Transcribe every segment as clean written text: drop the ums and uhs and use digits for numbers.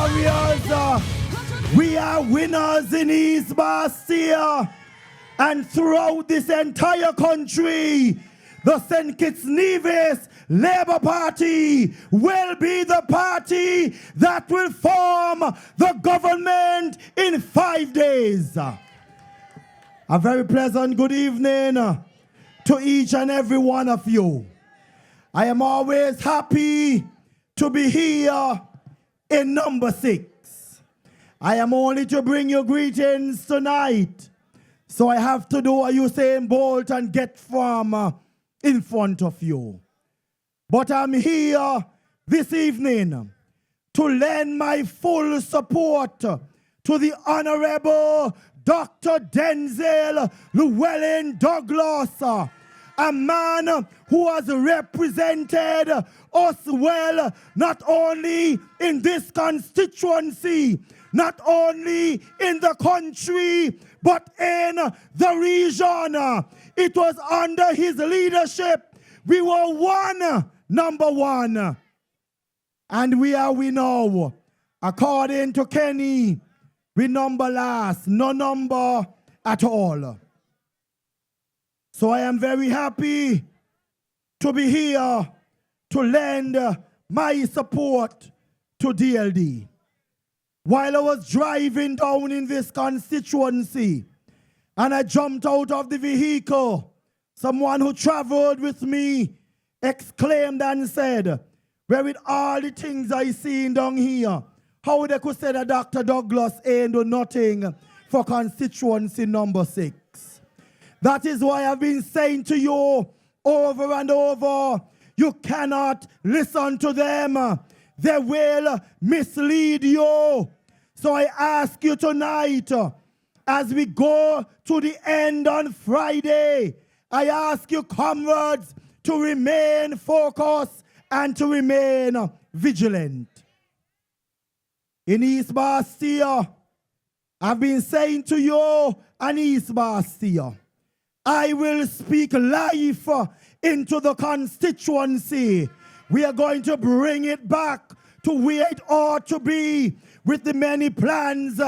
warriors. We are winners in East Bastia. And throughout this entire country, the St. Kitts-Nevis Labour Party will be the party that will form the government in 5 days. A very pleasant good evening to each and every one of you. I am always happy to be here in number 6. I am only to bring you greetings tonight. So I have to do a Usain Bolt and get from in front of you. But I'm here this evening to lend my full support to the Honorable Dr. Denzel Llewellyn Douglas, a man who has represented us well, not only in this constituency, not only in the country, but in the region. It was under his leadership we were number one. And we now. According to Kenny, we number last, no number at all. So I am very happy to be here to lend my support to DLD. While I was driving down in this constituency and I jumped out of the vehicle, someone who traveled with me exclaimed and said, "Well, with all the things I seen down here, how they could say that Dr. Douglas ain't do nothing for constituency number 6. That is why I've been saying to you over and over, you cannot listen to them. They will mislead you. So I ask you tonight, as we go to the end on Friday, I ask you, comrades, to remain focused and to remain vigilant. In East Bastia, I've been saying to you, and East Bastia, I will speak life into the constituency. We are going to bring it back to where it ought to be with the many plans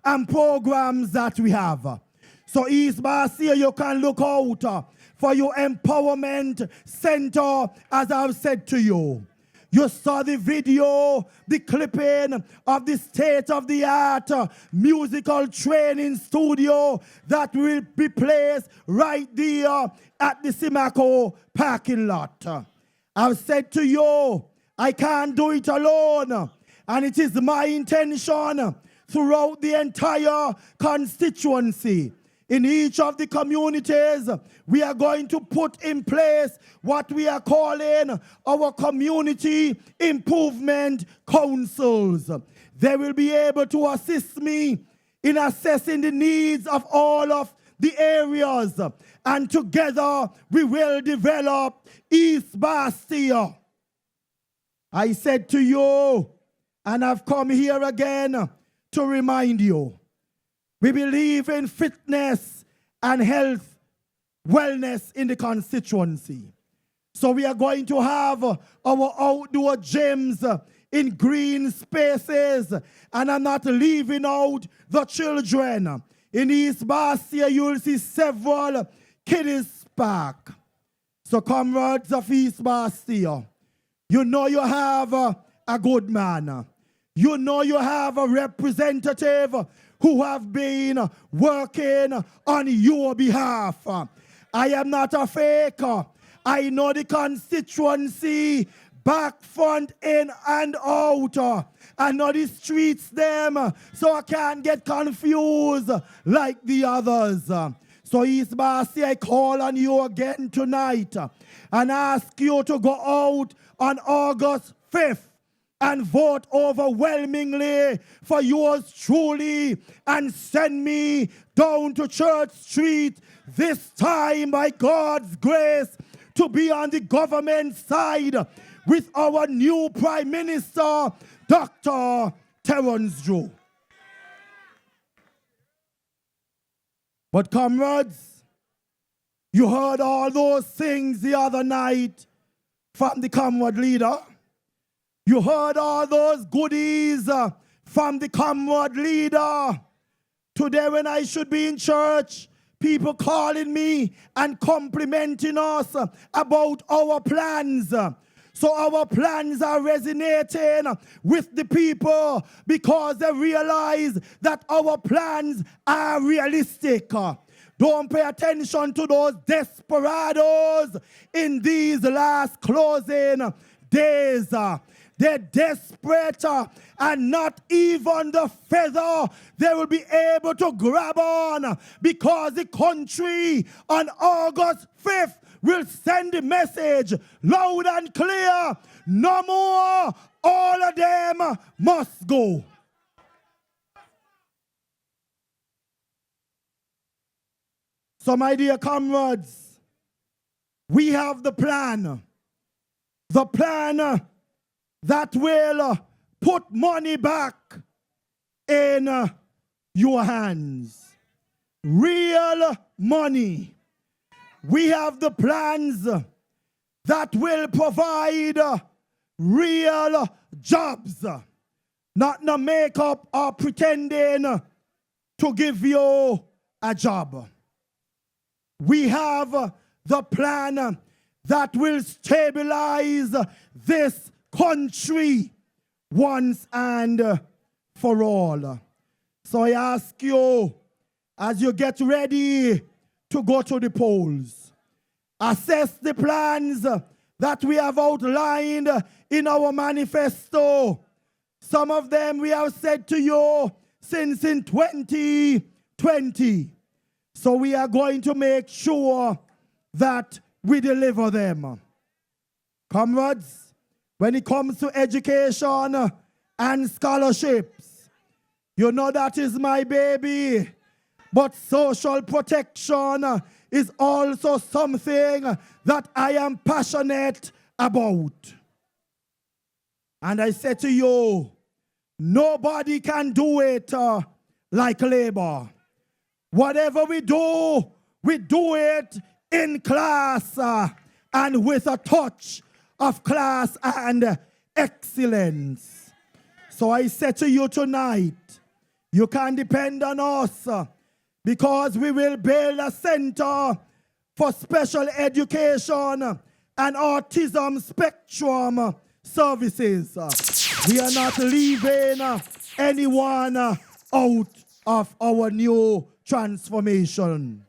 and programs that we have. So East Bastia, you can look out for your empowerment center, as I've said to you. You saw the video, the clipping of the state-of-the-art musical training studio that will be placed right there at the Simaco parking lot. I've said to you, I can't do it alone. And it is my intention throughout the entire constituency. In each of the communities, we are going to put in place what we are calling our community improvement councils. They will be able to assist me in assessing the needs of all of the areas. And together, we will develop East Bastia. I said to you, and I've come here again to remind you, we believe in fitness and health, wellness in the constituency. So we are going to have our outdoor gyms in green spaces, and I'm not leaving out the children. In East Bastia, you'll see several kiddies park. So comrades of East Bastia, you know you have a good man. You know you have a representative who have been working on your behalf. I am not a faker. I know the constituency back, front, in, and out. I know the streets them, so I can't get confused like the others. So East Bastia, I call on you again tonight and ask you to go out on August 5th and vote overwhelmingly for yours truly and send me down to Church Street, this time by God's grace, to be on the government side with our new Prime Minister, Dr. Terence Drew. But comrades, you heard all those things the other night from the comrade leader. You heard all those goodies from the comrade leader. Today when I should be in church, people calling me and complimenting us about our plans. So our plans are resonating with the people because they realize that our plans are realistic. Don't pay attention to those desperados in these last closing days. They're desperate and not even the feather they will be able to grab on because the country on August 5th will send the message loud and clear. No more. All of them must go. So my dear comrades, we have the plan. The plan that will put money back in your hands. Real money. We have the plans that will provide real jobs. Not no makeup or pretending to give you a job. We have the plan that will stabilize this country once and for all. So I ask you, as you get ready to go to the polls, assess the plans that we have outlined in our manifesto. Some of them we have said to you since in 2020. So we are going to make sure that we deliver them. Comrades, when it comes to education and scholarships, you know that is my baby. But social protection is also something that I am passionate about. And I say to you, nobody can do it like Labour. Whatever we do it in class and with a touch of class and excellence. So I say to you tonight, you can depend on us because we will build a center for special education and autism spectrum services. We are not leaving anyone out of our new transformation.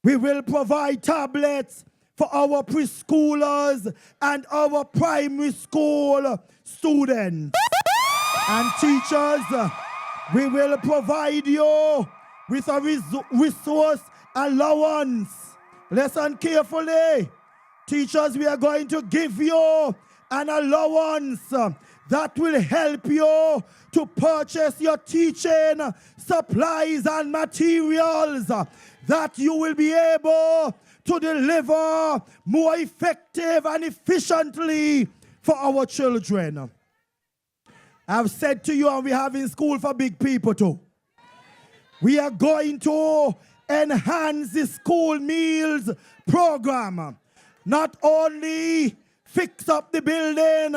We will provide tablets for our preschoolers and our primary school students. And teachers, we will provide you with a resource allowance. Listen carefully. Teachers, we are going to give you an allowance that will help you to purchase your teaching supplies and materials that you will be able to deliver more effective and efficiently for our children. I've said to you, and we have in school for big people too, we are going to enhance the school meals program. Not only fix up the building,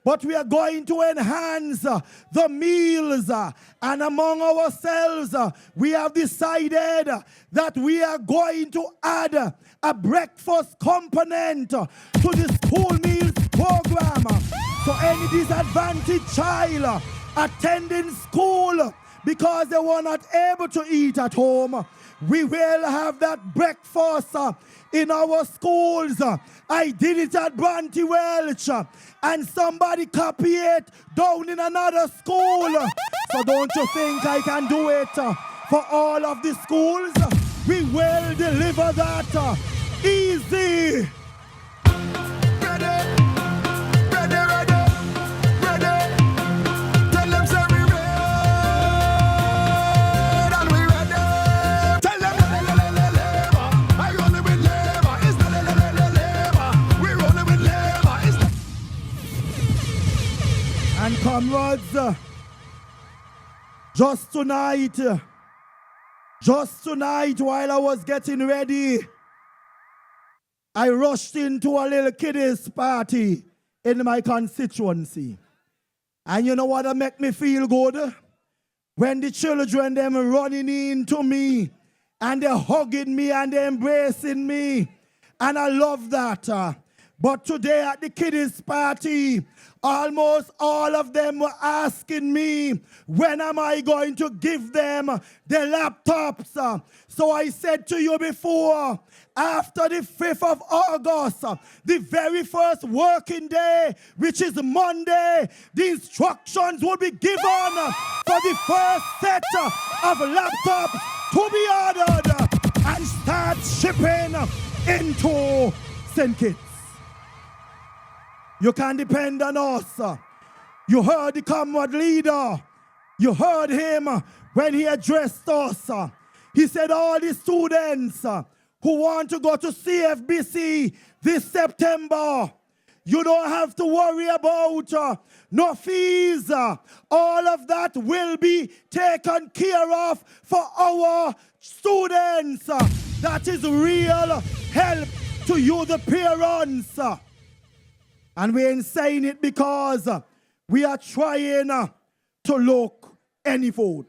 but we are going to enhance the meals. And among ourselves, we have decided that we are going to add a breakfast component to the school meals program. So any disadvantaged child attending school because they were not able to eat at home, we will have that breakfast in our schools. I did it at Bronte Welch, and somebody copy it down in another school. So don't you think I can do it for all of the schools? We will deliver that easy. And comrades, just tonight while I was getting ready, I rushed into a little kiddies party in my constituency. And you know what that make me feel good? When the children them running into me and they're hugging me and they're embracing me. And I love that. But today at the kiddies party, almost all of them were asking me, when am I going to give them the laptops? So I said to you before, after the 5th of August, the very first working day, which is Monday, the instructions will be given for the first set of laptops to be ordered and start shipping into St. Kitts. You can depend on us. You heard the comrade leader. You heard him when he addressed us. He said all the students who want to go to CFBC this September, you don't have to worry about no fees. All of that will be taken care of for our students. That is real help to you, the parents. And we ain't saying it because we are trying to look any food.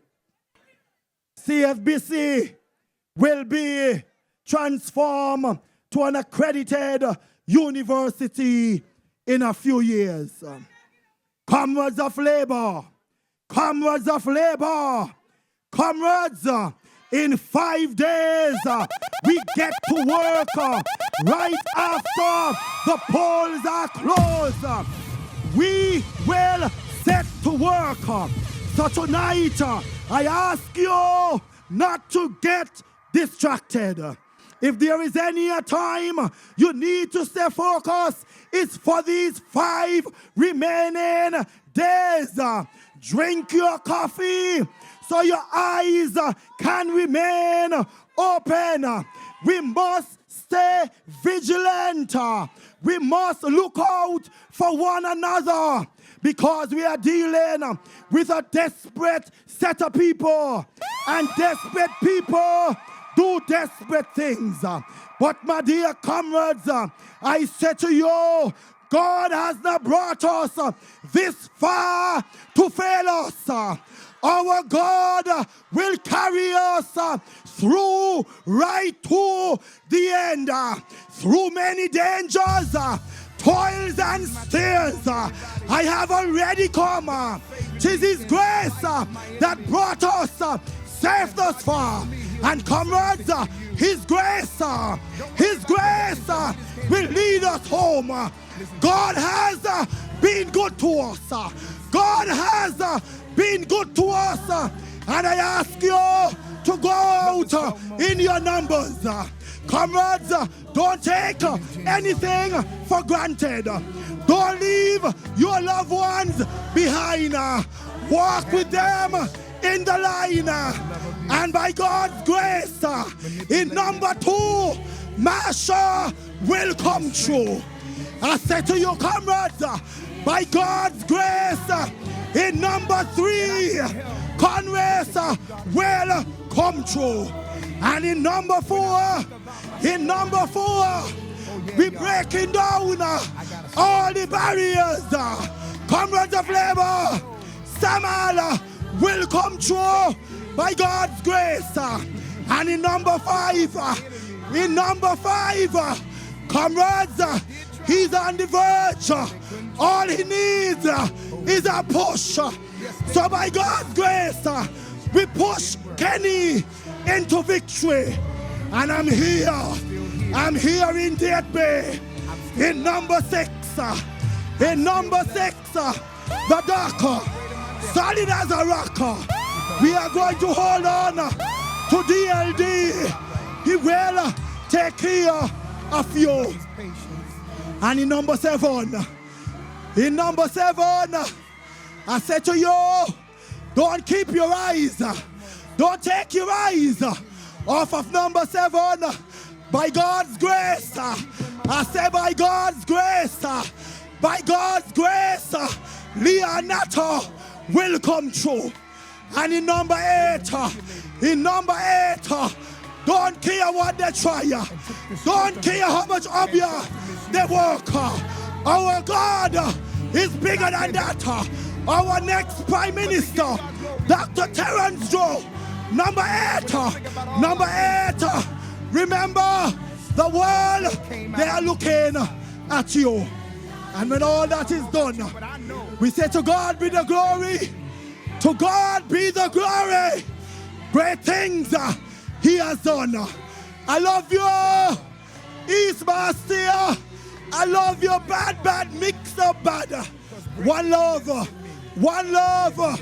CFBC will be transformed to an accredited university in a few years. Comrades of labor, comrades of labor, comrades, in 5 days, we get to work right after the polls are closed. We will set to work. So tonight, I ask you not to get distracted. If there is any time you need to stay focused, it's for these 5 remaining days. Drink your coffee so your eyes can remain open. We must stay vigilant. We must look out for one another because we are dealing with a desperate set of people. And desperate people do desperate things. But my dear comrades, I say to you, God has not brought us this far to fail us. Our God will carry us through right to the end, through many dangers, toils and steers. I have already come. 'Tis His grace that brought us safe thus far. And comrades, His grace will lead us home. God has been good to us. God has been good to us. And I ask you to go out in your numbers. Comrades, don't take anything for granted. Don't leave your loved ones behind. Walk with them in the line. And by God's grace, in number 2, Marsha will come true. I say to you, comrades, by God's grace, in number 3, Congress will come true. And in number 4, we're breaking down all the barriers. Comrades of labor, Samal will come true by God's grace. And in number 5, comrades, he's on the verge. All he needs is a push. So by God's grace, we push Kenny into victory. And I'm here in Dieppe, in number 6, the darker, solid as a rock. We are going to hold on to DLD. He will take care of you. And in number 7, I said to you, don't keep your eyes, don't take your eyes off of number 7. By God's grace, I say by God's grace, Leonardo will come true. And in number 8, don't care what they try, don't care how much of you they work. Our God is bigger than that. Our next Prime Minister, Dr. Terence Joe. Number 8. Number 8. Remember, the world, they are looking at you. And when all that is done, we say to God be the glory. To God be the glory. Great things he has done. I love you, East Bastia. I love you, bad, mix up bad. One love, one love.